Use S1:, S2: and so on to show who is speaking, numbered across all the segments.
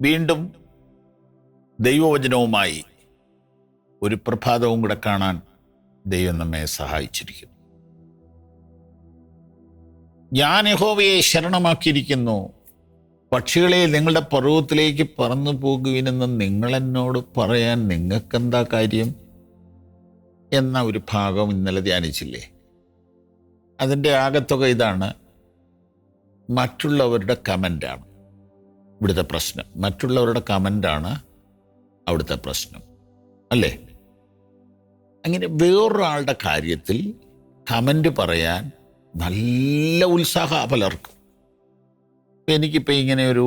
S1: വീണ്ടും ദൈവവചനവുമായി ഒരു പ്രഭാതവും കൂടെ കാണാൻ ദൈവം നമ്മെ സഹായിച്ചിരിക്കുന്നു. ഞാൻ യഹോവയെ ശരണമാക്കിയിരിക്കുന്നു, പക്ഷികളെ നിങ്ങളുടെ പർവ്വതത്തിലേക്ക് പറന്നു പോകുവിനെന്ന് നിങ്ങളെന്നോട് പറയാൻ നിങ്ങൾക്കെന്താ കാര്യം എന്ന ഒരു ഭാഗം ഇന്നലെ ധ്യാനിച്ചില്ലേ? അതിൻ്റെ ആകത്തുക ഇതാണ്: മറ്റുള്ളവരുടെ കമൻ്റാണ് ഇവിടുത്തെ പ്രശ്നം. മറ്റുള്ളവരുടെ കമൻ്റാണ് അവിടുത്തെ പ്രശ്നം, അല്ലേ? അങ്ങനെ വേറൊരാളുടെ കാര്യത്തിൽ കമൻ്റ് പറയാൻ നല്ല ഉത്സാഹ പലർക്കും. എനിക്കിപ്പോൾ ഇങ്ങനെ ഒരു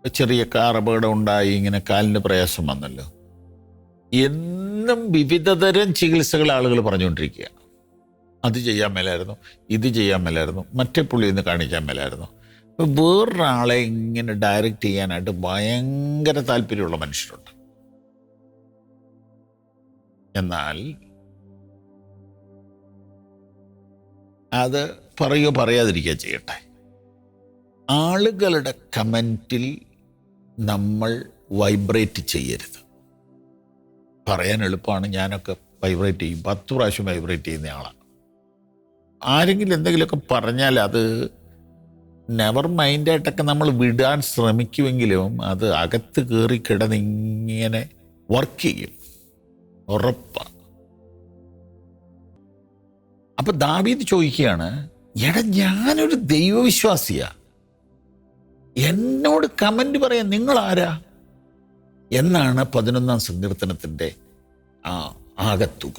S1: ചെറിയ കാർ അപകടം ഉണ്ടായി, ഇങ്ങനെ കാലിന് പ്രയാസം വന്നല്ലോ. എന്നും വിവിധതരം ചികിത്സകൾ ആളുകൾ പറഞ്ഞുകൊണ്ടിരിക്കുക. അത് ചെയ്യാൻ മേലായിരുന്നു, ഇത് ചെയ്യാൻ മേലായിരുന്നു, മറ്റേ പുള്ളി ഒന്ന് കാണിക്കാൻ മേലായിരുന്നു. അപ്പോൾ വേറൊരാളെ ഇങ്ങനെ ഡയറക്റ്റ് ചെയ്യാനായിട്ട് ഭയങ്കര താല്പര്യമുള്ള മനുഷ്യരുണ്ട്. എന്നാൽ അത് പറയുകയോ പറയാതിരിക്കുക ചെയ്യട്ടെ. ആളുകളുടെ കമൻറ്റിൽ നമ്മൾ വൈബ്രേറ്റ് ചെയ്യരുത്. പറയാൻ എളുപ്പമാണ്, ഞാനൊക്കെ വൈബ്രേറ്റ് ചെയ്യും, 10 പ്രാവശ്യം വൈബ്രേറ്റ് ചെയ്യുന്ന ആളാണ്. ആരെങ്കിലും എന്തെങ്കിലുമൊക്കെ പറഞ്ഞാൽ അത് നെവർ മൈൻഡായിട്ടൊക്കെ നമ്മൾ വിടാൻ ശ്രമിക്കുമെങ്കിലും അത് അകത്ത് കയറി കിടന്നിങ്ങനെ വർക്ക് ചെയ്യും, ഉറപ്പാണ്. അപ്പം ദാവീദ് ചോദിക്കുകയാണ്, എടാ ഞാനൊരു ദൈവവിശ്വാസിയാ, എന്നോട് കമൻ്റ് പറയാൻ നിങ്ങളാരാ എന്നാണ് 11-ാം സങ്കീർത്തനത്തിൻ്റെ ആകത്തുക.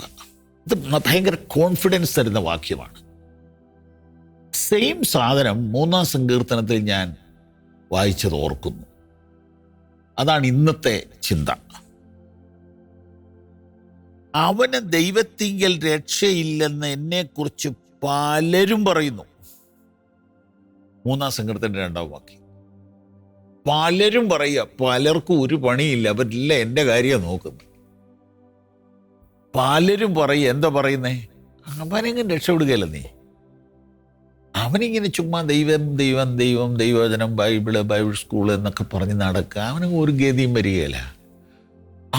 S1: ഇത് ഭയങ്കര കോൺഫിഡൻസ് തരുന്ന വാക്യമാണ്. സെയിം സാധനം 3-ാം സങ്കീർത്തനത്തിൽ ഞാൻ വായിച്ചത് ഓർക്കുന്നു. അതാണ് ഇന്നത്തെ ചിന്ത. അവന് ദൈവത്തിങ്കൽ രക്ഷയില്ലെന്ന് എന്നെക്കുറിച്ച് പലരും പറയുന്നു. 3-ാം സങ്കീർത്തനത്തിൻ്റെ 2-ാം വാക്യം. പലരും പറയുക, പലർക്കും ഒരു പണിയില്ല, അവരെല്ലാം എൻ്റെ കാര്യം നോക്കുന്നത്. പലരും പറയുക, എന്താ പറയുന്നേ? അവനെങ്ങനെ രക്ഷപ്പെടുകയല്ല നീ. അവനിങ്ങനെ ചുമ്മാ ദൈവം ദൈവം ദൈവം ദൈവവചനം ബൈബിൾ സ്കൂൾ എന്നൊക്കെ പറഞ്ഞ് നടക്കുക. അവന് ഒരു ഗതിയും വരികയില്ല.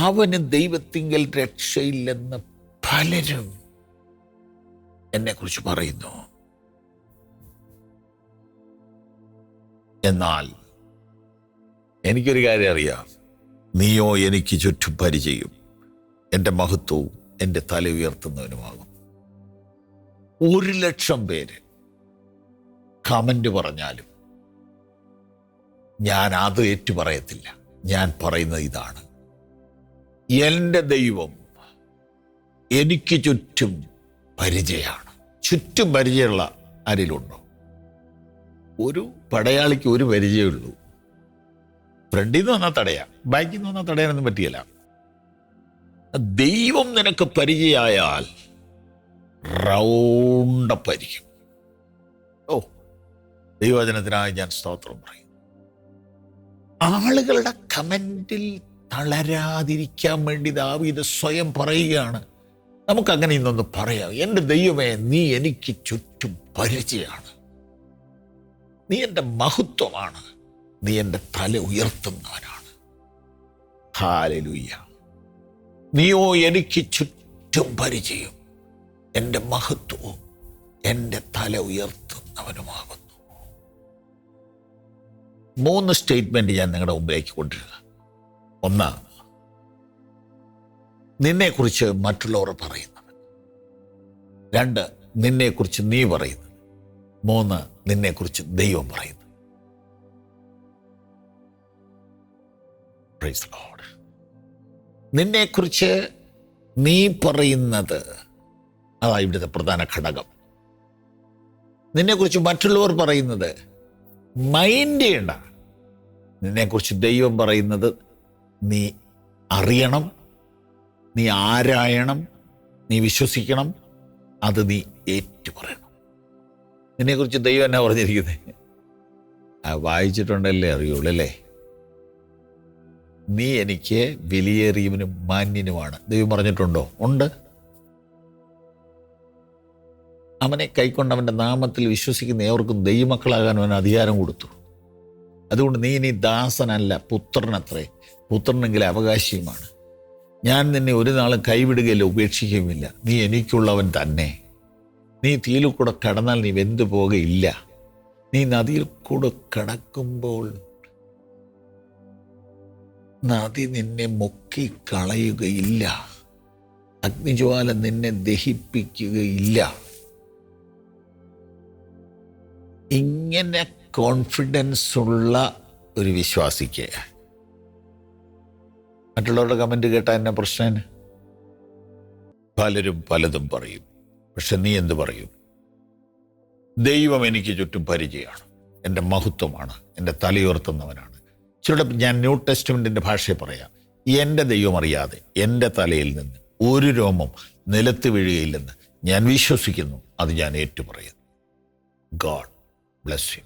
S1: അവന് ദൈവത്തിങ്കൽ രക്ഷയില്ലെന്ന് പലരും എന്നെക്കുറിച്ച് പറയുന്നു. എന്നാൽ എനിക്കൊരു കാര്യം അറിയാം, നീയോ എനിക്ക് ചുറ്റും പരിചയം, എൻ്റെ മഹത്വവും എൻ്റെ തല ഉയർത്തുന്നവനുമാകും. 1,00,000 പേര് കമൻ്റ് പറഞ്ഞാലും ഞാൻ അത് ഏറ്റുപറയത്തില്ല. ഞാൻ പറയുന്നത് ഇതാണ്: എൻ്റെ ദൈവം എനിക്ക് ചുറ്റും പരിചയമാണ്. ചുറ്റും പരിചയമുള്ള ആരിലുണ്ടോ? ഒരു പടയാളിക്ക് ഒരു പരിചയമുള്ളൂ. ഫ്രണ്ടിൽ നിന്ന് വന്നാൽ തടയാം, ബാക്കിൽ നിന്ന് വന്നാൽ തടയാനൊന്നും പറ്റിയല്ല. ദൈവം നിനക്ക് പരിചയമായാൽ റൗണ്ടപ്പായിരിക്കും. ഓ, ദൈവവചനത്തിനായി ഞാൻ സ്തോത്രം പറയും. ആളുകളുടെ കമൻറ്റിൽ തളരാതിരിക്കാൻ വേണ്ടി ദാവീദ് സ്വയം പറയുകയാണ്, നമുക്കങ്ങനെ ഇന്നൊന്ന് പറയാം: എൻ്റെ ദൈവമേ, നീ എനിക്ക് ചുറ്റും പരിചയമാണ്, നീ എൻ്റെ മഹത്വമാണ്, നീ എൻ്റെ തല ഉയർത്തുന്നവനാണ്. ഹല്ലേലൂയ. നീയോ എനിക്ക് ചുറ്റും പരിചയം, എൻ്റെ മഹത്വവും എൻ്റെ തല ഉയർത്തുന്നവനുമാകുന്നു. 3 സ്റ്റേറ്റ്മെൻറ്റ് ഞാൻ നിങ്ങളുടെ മുമ്പിലേക്ക് കൊണ്ടുവരിക. 1, നിന്നെക്കുറിച്ച് മറ്റുള്ളവർ പറയുന്നത്. 2, നിന്നെക്കുറിച്ച് നീ പറയുന്നത്. 3, നിന്നെക്കുറിച്ച് ദൈവം പറയുന്നത്. Praise the Lord. നിന്നെക്കുറിച്ച് നീ പറയുന്നത്, അതാ ഇവിടുത്തെ പ്രധാന ഘടകം. നിന്നെക്കുറിച്ച് മറ്റുള്ളവർ പറയുന്നത് മൈൻഡ് ചെയ്യണ്ട. നിന്നെക്കുറിച്ച് ദൈവം പറയുന്നത് നീ അറിയണം, നീ ആരായണം, നീ വിശ്വസിക്കണം, അത് നീ ഏറ്റുപറയണം. നിന്നെക്കുറിച്ച് ദൈവം എന്നാ പറഞ്ഞിരിക്കുന്നത്? വായിച്ചിട്ടുണ്ടല്ലേ അറിയുള്ളൂ, അല്ലേ? നീ എനിക്ക് വിലയേറിയവനും മാന്യനുമാണ്. ദൈവം പറഞ്ഞിട്ടുണ്ടോ? ഉണ്ട്. അവനെ കൈക്കൊണ്ട് അവൻ്റെ നാമത്തിൽ വിശ്വസിക്കുന്ന ഏവർക്കും ദൈവമക്കളാകാൻ അവൻ അധികാരം കൊടുത്തു. അതുകൊണ്ട് നീ ഇനി ദാസനല്ല, പുത്രനത്രേ. പുത്രനെങ്കിൽ അവകാശിയുമാണ്. ഞാൻ നിന്നെ ഒരു നാളും കൈവിടുകയില്ല, ഉപേക്ഷിക്കുകയുമില്ല. നീ എനിക്കുള്ളവൻ തന്നെ. നീ തീയിൽ കൂടെ കടന്നാൽ നീ വെന്തു പോകുകയില്ല. നീ നദിയിൽ കൂടെ കടക്കുമ്പോൾ നദി നിന്നെ മുക്കിക്കളയുകയില്ല, അഗ്നിജ്വാല നിന്നെ ദഹിപ്പിക്കുകയില്ല. ഇങ്ങനെ കോൺഫിഡൻസ് ഉള്ള ഒരു വിശ്വാസിക്ക് മറ്റുള്ളവരുടെ കമൻറ്റ് കേട്ടാൽ എന്നെ പ്രശ്നം. പലരും പലതും പറയും. പക്ഷെ നീ എന്ത് പറയും? ദൈവം എനിക്ക് ചുറ്റും പരിചയമാണ്, എൻ്റെ മഹത്വമാണ്, എൻ്റെ തലയുയർത്തുന്നവനാണ്. ചിലരുടെ ഞാൻ ന്യൂ ടെസ്റ്റ്മെൻറ്റിൻ്റെ ഭാഷയിൽ പറയാം, എൻ്റെ ദൈവം അറിയാതെ എൻ്റെ തലയിൽ നിന്ന് ഒരു രോമം നിലത്ത് വീഴുകയില്ലെന്ന് ഞാൻ വിശ്വസിക്കുന്നു. അത് ഞാൻ ഏറ്റുപറയുന്നു. God bless U.